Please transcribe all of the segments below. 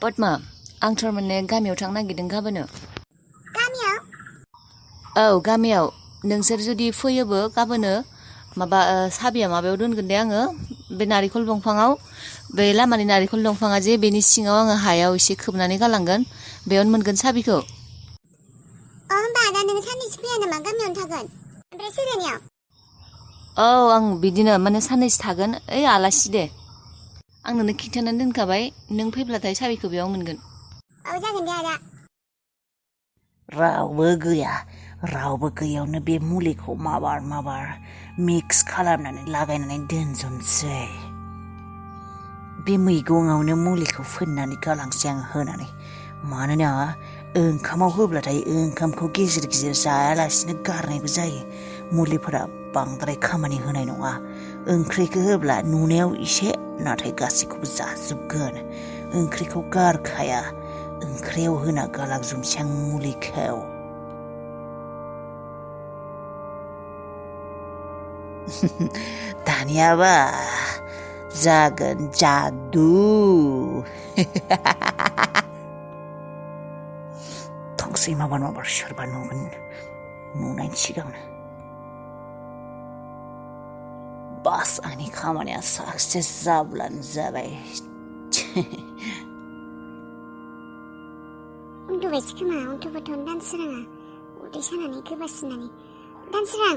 पद्मा आं थारमाने गामियाव थांनो नागिरदों गाबोनो। गामियाव? औ गामियाव नोंसोर जुदि फैयोबो गाबोनो माबा साबिया माबायाव दोनगोन दे आङो बे नारिखल दंफाङाव बे लामानि नारिखल दंफाङा जे बेनि सिङाव आङो हायाव एसे खोबनानै गालांगोन बेयावनो मोनगोन साबिखौ। होमबा दा नों साननैसो फैया नामा गामियावनो थागोन ओमफ्राय सोरानियाव? औ आं बिदिनो माने साननैसो थागोन ओइ आलासि दे आं नोंनो खिन्थानानै दोनखाबाय नों फैब्लाथाय साबिखौ बेयाव मोनगोन। औ जागोन दे आदा। रावबो गैयावनो बे मुलिखौ माबार मिक्स खालामनानै लागायनानै दोनजोबनोसै। बे मैगङावनो मुलिखौ फोननानै गालांसै आं होनानै मानोना ओंखामाव होब्लाथाय ओंखामखौ गेजेर जायालासिनो गारनायबो जायो। मुलिफोरा बांद्राय खामानि होनाय नङा। ओंख्रिखौ होब्ला नुनायाव एसे नाथाय गासैखौबो जाजोबगोन। ओंख्रिखौ गारखाया ओंख्रियाव होना गालांजोबनोसै आं मुलिखौ। दानियाबा जागोन जादु। थांसै माबार सोरबा नुगोन नुनायनि सिगांनो। बास आंनि खामानिया साक्सेस जाब्लानो जाबाय। उन्दुबायसो खोमा उन्दुबाथ'नो दानसोराङा उदै सानानै गोबासिनानै। दानसोरां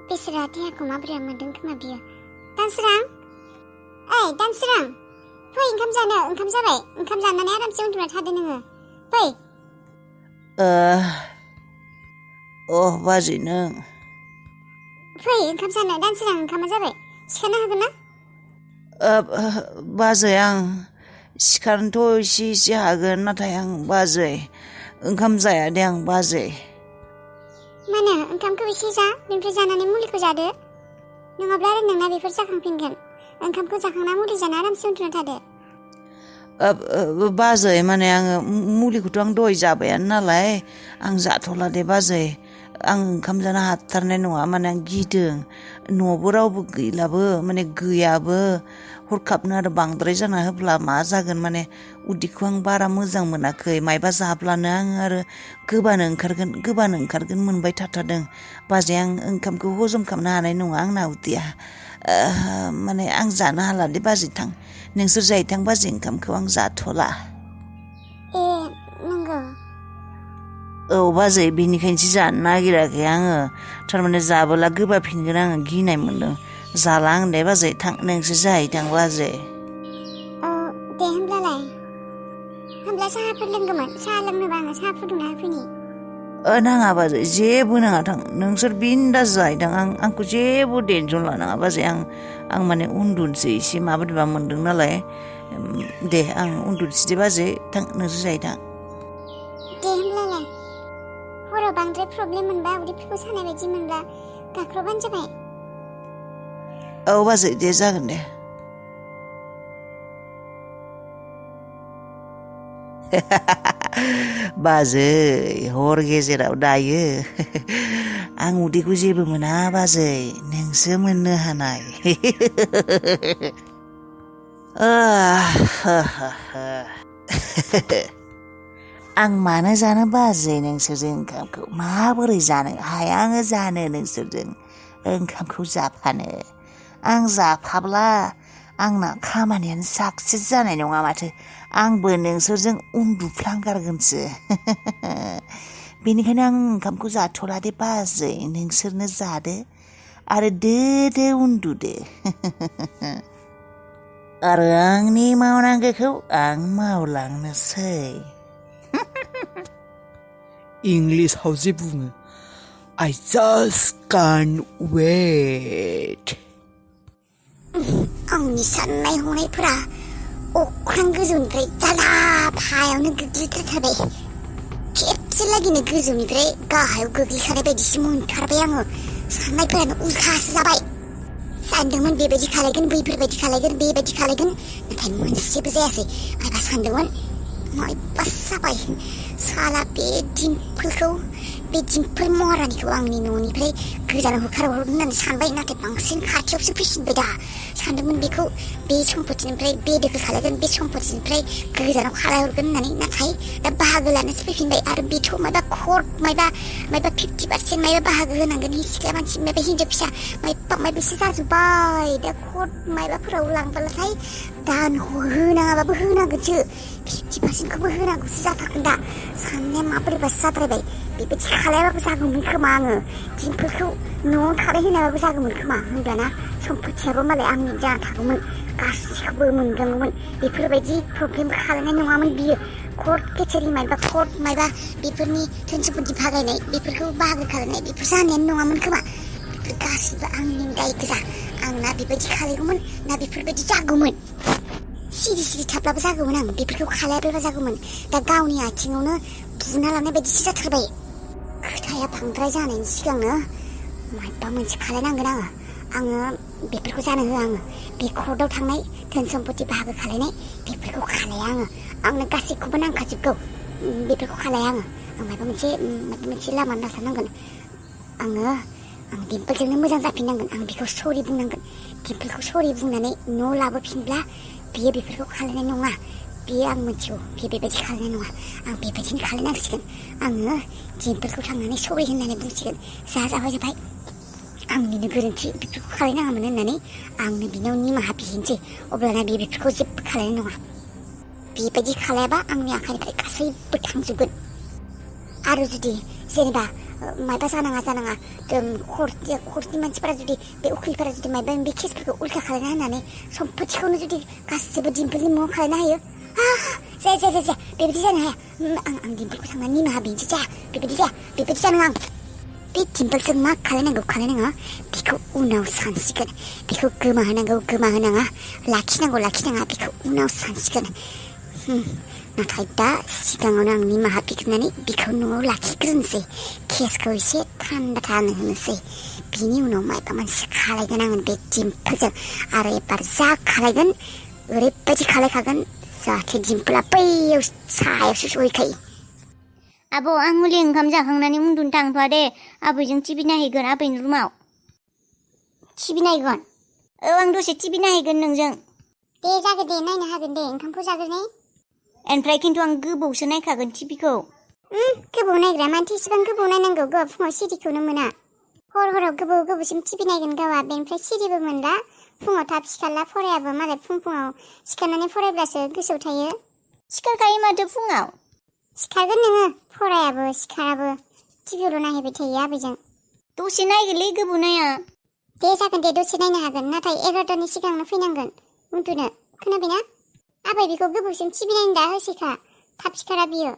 बेसोरा देहाखौ माबोरै मोनदों खोमा बियो। दानसोरां ओइ दानसोरां फै ओंखाम जानो ओंखाम जाबाय ओंखाम जानानै आरामसे उन्दुना थादो नोङो फै। बाजै नों फै ओंखाम जानो दानसोरां ओंखामा जाबाय सिखारनो हागोन ना? बाजै आं सिखारनोथ' एसे हागोन नाथाय आं बाजै ओंखाम जाया दे आं बाजै। मानो ओंखामखौ एसे जा बेनिफ्राय जानानै मुलिखौ जादो नङाब्ला आरो नोंना बेफोर जाखांफिनगोन। ओंखामखौ जाखांना मुलि जाना आरामसे उन्दुना थादो। बाजै माने आङो मुलिखौथ' आं दहाय जाबायानो नालाय आं जाथ'ला दे बाजै। आं ओंखाम जानो हाथारनाय नङा माने आं गिदों न'आवबो रावबो गैलाबो माने गैयाबो हरखाबनो आरो बांद्राय जाना होब्ला मा जागोन माने उदैखौ आं बारा मोजां मोनाखै मायबा जाब्लानो आङो आरो गोबानो ओंखारगोन मोनबाय थाथारदों। बाजै आं ओंखामखौ हजम खालामनो हानाय नङा आंना उदैया माने आं जानो हाला दे बाजै थां नोंसोर जाहैथां बाजै ओंखामखौ आं जाथ'ला। नंगौ? औ बाजै बेनिखायनोसो जानो नागिराखै आङो थारमाने जाबोला गोबाफिनगोन आङो गिनाय मोनदों। जाला आं दे बाजै थां नोंसोर जाहैथां बाजै। औ दे होमब्ला साहाफोर लोंगौमोन साहा लोंनोबा आङो साहा फुदुंना होफैनि। नाङा बाजै जेबो नाङा थां नोंसोर बिन्दास जाहैथां आंखौ जेबो टेनसन लानाङा बाजै। आं माने उन्दुनोसै एसे माबायदिबा मोनदों नालाय दे आं उन्दुनोसै दे बाजै थां नोंसोर जाहैथां। दे होमब्लालाय हराव बांद्राय प्रब्लेम मोनबा उदैफोरखौ सानाय बायदि मोनब्ला गाख्रबबानो जाबाय। औ बाजै दे जागोन दे। बाजै हर गेजेराव दायो आं उदैखौ जेबो मोना बाजै नोंसो मोननो हानाय। आं मानो जानो बाजै नोंसोरजों ओंखामखौ माबोरै जानो हाया आङो जानो नोंसोरजों ओंखामखौ जाफानो। आं जाफाब्ला आंना खामानियानो साक्सेस जानाय नङा माथो आंबो नोंसोरजों उन्दुफ्लांगारगोनसो। बेनिखायनो आं ओंखामखौ जाथ'ला दे बाजै नोंसोरनो जादो आरो दो उन्दुदो। आरो आंनि मावनांगौखौ आं मावलांनोसै। इंलिसाव जे बुङो I just can't wait। आंनि साननाय हनायफोरा अख्रां गोजौनिफ्राय जालाब हायावनो गोग्लैथारबाय। खेबसे लागैनो गोजौनिफ्राय गाहायाव गोग्लैखानाय बायदिसो मोनथारबाय आङो। साननायफोरानो उल्थासो जाबाय। सानदोंमोन बेबायदि खालायगोन बैफोरबायदि खालायगोन बेबायदि खालायगोन नाथाय मोनसेबो जायासै। मायबा सानदोंमोन मायबा जाबाय। साला बे दिम्पोल महारानिखौ आंनि न'निफ्राय गोजानाव होखारहरनो होननानै सानबाय नाथाय बांसिन खाथियावसो फैसिनबाय दा। सानदोंमोन बेखौ बे सम्पतिनिफ्राय बे दोखो खालायगोन बे सम्पतिनिफ्राय गोजानाव खालायहरगोन होननानै नाथाय दा बाहागो लानोसो फैफिनबाय आरो बेथ' मायबा कर्ट मायबा 50% मायबा बाहागो होनांगोन सिख्ला मानसि मायबा हिनजाव फिसा मायबासो जाजोब्बाय दा कर्ट मायबाफोराव लांबालाथाय दान होनाङाबाबो होनांगोनसो 50%खौबो होनांगौसो जाथारगोन दा साननाया माबोरैबासो जाद्रायबाय बेबायदि खालायाबाबो जागौमोन खोमा आङो दिम्पोलखौ न'आव थानाय होनाबाबो जागौमोन खोमा होनब्लाना सम्पतियाबो मालाय आंनि जाना थागौमोन गासिखौबो मोनगौमोन बेफोरबायदि प्रब्लेम खालायनाय नङामोन बियो कर्ट केसारि मायबा कर्ट मायबा बेफोरनि धोन सम्पति भागायनाय बेफोरखौ बाहागो खालायनाय बेफोर जानायानो नङामोन खोमा बेफोर गासिबो आंनि दाय गोजा आं ना बेबायदि खालायगौमोन ना बेफोरबायदि जागौमोन सिरि थाब्लाबो जागौमोन आं बेफोरखौ खालायाब्लाबो जागौमोन दा गावनि आथिङावनो बुना लानाय बायदिसो जाथारबाय खोथाया बांद्राय जानायनि सिगांनो मायबा मोनसे खालायनांगोन आङो बेफोरखौ जानो होआ आङो बे कर्टआव थांनाय धोन सम्पति बाहागो खालायनाय बेफोरखौ खालाया आंनो गासैखौबो नांखाजोबगौ बेफोरखौ खालाया आं मायबा मोनसे लामा नागिरनांगोन आं दिम्पोलजोंनो मोजां जाफिननांगोन आं बेखौ सरि बुंनांगोन दिम्पोलखौ सरि बुंनानै न' लाबोफिनब्ला बियो बेफोरखौ खालायनाय नङा बियो आं मिथिगौ बियो बेबायदि खालायनाय नङा आं बेबायदिनो खालायनांसिगोन आङो दिम्पोलखौ थांनानै सरि होननानै बुंसिगोन जाबाय आंनिनो गोरोन्थि बेफोरखौ खालायनाङामोन होननानै आंनो बिनाव निमाहा बिहैनोसै अब्लाना बियो बेफोरखौ जेबो खालायनाय नङा बेबायदि खालायाबा आंनि आखाइनिफ्राय गासैबो थांजोबगोन आरो जुदि जेनेबा मायबा जानाङा कर्टनि मानसिफोरा जुदि बे उखिलफोरा जुदि मायबा बे केसफोरखौ उल्था खालायना होनानै सम्पतिखौनो जुदि गासिबो दिम्पोलनि मुङाव खालायना होयो जाया बेबायदि जानो हाया आं दिम्पोलखौ थांनानै निमाहा बिहैनोसै जाया बेबायदि जानो आं बे दिम्पोलजों मा खालायनाङा बेखौ उनाव सानसिगोन बेखौ गोमाहोनाङा लाखिनाङा बेखौ उनाव सानसिगोन नाथाय दा सिगाङावनो आं निमाहा बिग्रोनानै बेखौ न'आव लाखिग्रोनोसै केसखौ एसे थान्दा थानो होनोसै बिनि उनाव मायबा मोनसे खालायगोन आङो बे दिम्पोलजों आरो एबार जा खालायगोन ओरैबायदि खालायखागोन जाहाथे दिम्पोला बैयाव सायावसो सहैखायो आब' आं हले ओंखाम जाखांनानै उन्दुनो थांथ'वा दे आबैजों टिभि नायहैगोन आबैनि रुमाव टिभि नायगोन औ आं दसे टिभि नायहैगोन नोंजों दे जागोन दे नायनो हागोन दे ओंखामखौ जाग्रोने ओमफ्राय खिन्थु आं गोबावसो नायखागोन टिभिखौ गोबाव नायग्रा मानोथो इसेबां गोबाव नायनांगौ गावहा फुङाव सिरिखौनो मोना हराव गोबावसिम टिभि नायगोन गावहा बेनिफ्राय सिरिबो मोनला फुङाव थाब सिखारला फरायाबो मालाय फुङाव सिखारनानै फरायब्लासो गोसोआव थायो सिखारखायो माथो फुङाव सिखारगोन नोङो फरायाबो सिखाराबो टिभिल' नायहैबाय थायो आबैजों दसे नायगोनलै गोबाव नाया दे जागोन दे दसे नायनो हागोन नाथाय 11टानि सिगांनो फैनांगोन उन्दुनो खोनाबायना आबै बेखौ गोबावसिम टिभि नायनो दा होसैखा थाब सिखारा बियो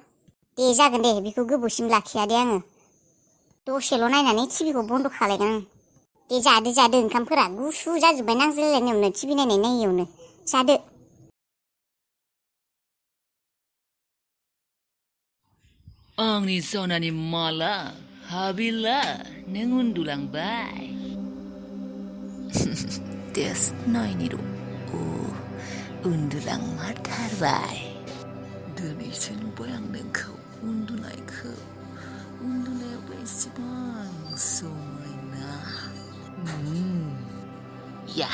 दे जागोन दे बेखौ गोबावसिम लाखिया दे आङो दसेल' नायनानै टिभिखौ बन्द' खालायगोन आं दे जादो ओंखामफोरा गुसु जाजोब्बाय नांज्लायलायनायावनो टिभि नायैयावनो जादो आंनि सनानि माला हाबिला नों उन्दुलांबाय टेस्ट नायनि र' उन्दुलांमारथारबाय दिनैसो नुबाय आं नोंखौ उन्दुनायावबो एसेबां समायना या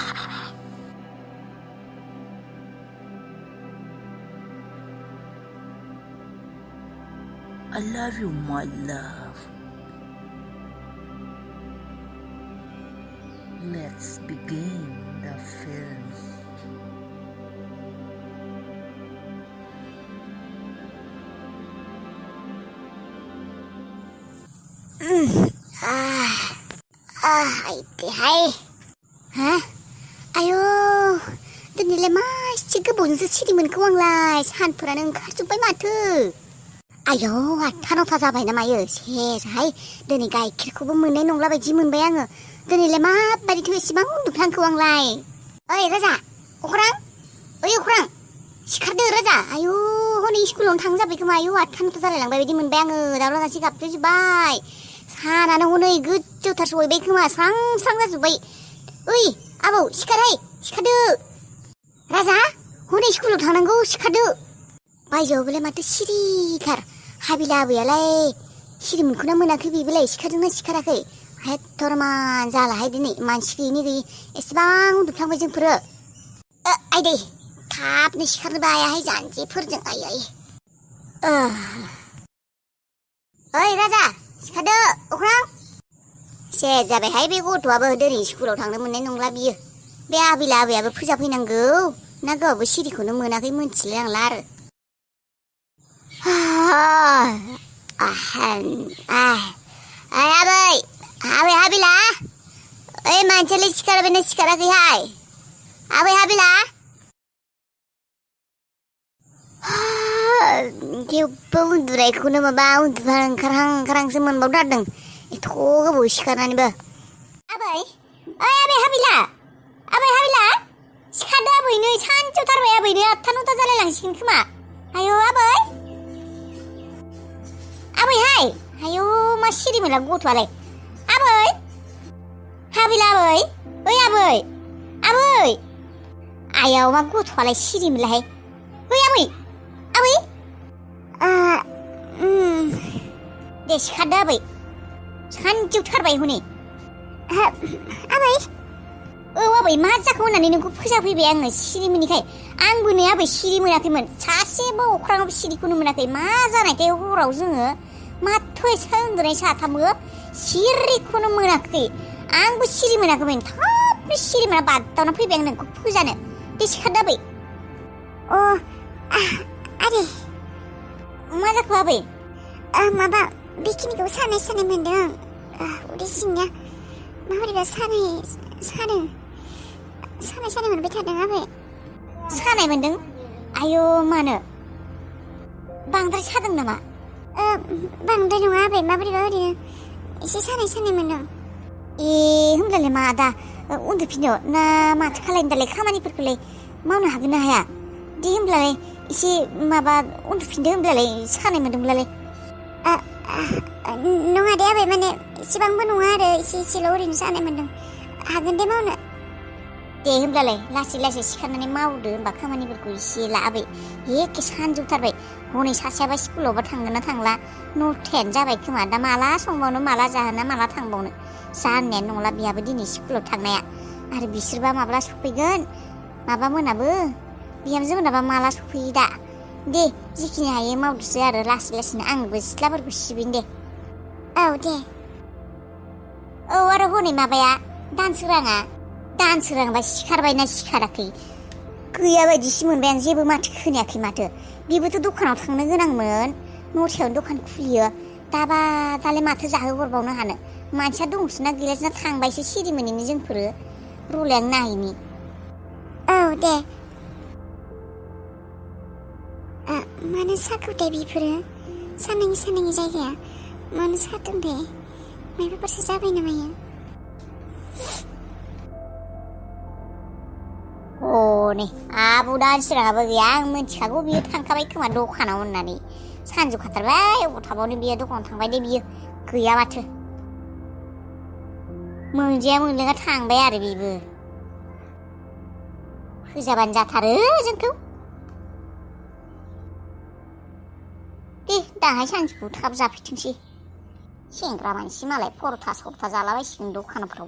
I love you, my love. Let's begin the film. हाय आयौ दिनैलाय मा एसे गोबावजोंसो सिरि मोनखौ आंलाय सानफोरानो ओंखारजोब्बाय माथो आयौ 8था 9था जाबाय ना मायो सेसहाय दिनै गाइखेरखौबो मोननाय नंला बायदि मोनबाय आङो दिनैलाय माबायदिथ' एसेबां उन्दुफ्लांखौ आंलाय ओइ राजा अख्रां सिखारदो राजा आयौ हनै स्कुलावनो थांनो जाबाय खोमा आयौ 8था 9था जालायलांबाय बायदि मोनबाय आङो दाउला दाउसि गाबज्रिजोब्बाय सानानो हनै गोजौथार सहैबाय खोमा स्रां जाजोब्बाय ओइ आबौ सिखारदो राजा हनै स्कुलाव थांनांगौ सिखारदो बायजोआवबोलाय माथो सिरिथार हाबिला आबैयालाय सिरि मोनखोना मोनाखै बेबोलाय सिखारदोंना सिखाराखै हेक्टरमान जालाहाय दिनै मानसि गैयि एसेबां उन्दुफ्लांबाय जोंफोरो आइदै थाबनो सिखारनो बायाहाय जानजिफोरजों आयै ओइ राजा सिखारदो अख्रां से जाबायहाय बे गथ'आबो दिनै स्कुलाव थांनो मोननाय नंला बियो बे आबैला आबैयाबो फोजा फैनांगौ ना गावबो सिरिखौनो मोनाखै मोनथिलाय आंला आरो आबै आबै हाबिला ओइ मानसियालाय सिखारबायना सिखाराखैहाय आबै हाबिला जेबो उन्दुनायखौनो माबा उन्दुना ओंखारहांसो मोनबावथारदों एथ' गोबाव सिखारनानैबो आबै ओइ आबै हाबिला सिखारदो आबै नै सानजौथारबाय आबै नै 8 9 जालायलांसिगोन खोमा आयौ आबैहाय आयौ मा सिरि मोनला गथ'आलाय आबै हाबिला आबै ओइ आबै आयाव मा गथ'आलाय सिरि मोनलाहाय ओइ आबै दे सिखारदो आबै सानजौथारबाय हनै आबै औ आबै मा जाखो होननानै नोंखौ फोजाफैबाय आङो सिरि मोनिखाय आंबो नै आबै सिरि मोनाखैमोन सासेबो अख्राङाव सिरिखौनो मोनाखै मा जानायथाय हराव जोङो माथो एसे उन्दुनाय साथामबो सिरिखौनो मोनाखै आंबो सिरि मोनाखैमोन थाबनो सिरि मोना बादावना फैबाय आं नोंखौ फोजानो दे सिखारदो आबै आदै मा जाखो आबै माबा बेखिनिखौ सानाय मोनदों उदै सिंनिया माबोरैबा सानाय मोनबाय थादों आबै सानाय मोनदों आयौ मानो बांद्राय सादों नामा बांद्राय नङा आबै माबोरैबा ओरैनो एसे सानाय मोनदों होमब्लालाय मा दा उन्दुफिनो ना माथो खालायनो दालाय खामानिफोरखौलाय मावनो हागोन ना हाया दे होमब्लालाय एसे माबा उन्दुफिनदो होमब्लालाय सानाय मोनदोंब्लालाय नङा दे आबै माने एसेबांबो नङा आरो एसेल' ओरैनो सानाय मोनदों हागोन दे मावनो दे होमब्लालाय लासै सिखारनानै मावदो होमबा खामानिफोरखौ एसे लाबै एखे सानजौथारबाय हनै सासेयाबा स्कुलावबा थांगोन ना थांला 9थायानो जाबाय खोमा दा माला संबावनो माला जाहोना माला थांबावनो जानायानो नंला बिहाबो दिनै स्कुलाव थांनाया आरो बिसोरबा माब्ला सफैगोन माबा मोनाबो बिहामजो मोनाबा माला सफैयो दा दे जिखिनि हायो मावदोसो आरो लासैनो आंबो सिथ्लाफोरखौ सिबिन दे औ दे आरो हनै माबाया दानसोरांबा सिखारबायना सिखाराखै गैया बायदिसो मोनबाय आं जेबो माथो खोनायाखै माथो बेबोथ' दखानाव थांनो गोनांमोन 9थायावनो दखान खुलियो दालाय माथो जाहोहरबावनो हानो मानसिया दंसोना गैलासोना थांबायसो सिरि मोनैनि जोंफोरो रलाय आं नायैनि औ दे मानो साखोथाय बेफोरो सानायनि जायगाया मानो सादों दे मायबाफोरसो जाबाय नामायो नै आब' दानसोराङाबो गैया आं मिथिखागौ बियो थांखाबाय खोमा दखानाव होननानै सानजौखाथारबाय अबाव थाबावनो बियो दखानाव थांबाय दे बियो गैया माथो मोनलोङा थांबाय आरो बेबो फोजाबानो जाथारो जोंखौ दे दाहाय सानजौफु थाब जाफैथोंसै सेंग्रा मानसि मालाय परथा सरथा जालाबायसिगोन दखानफ्राव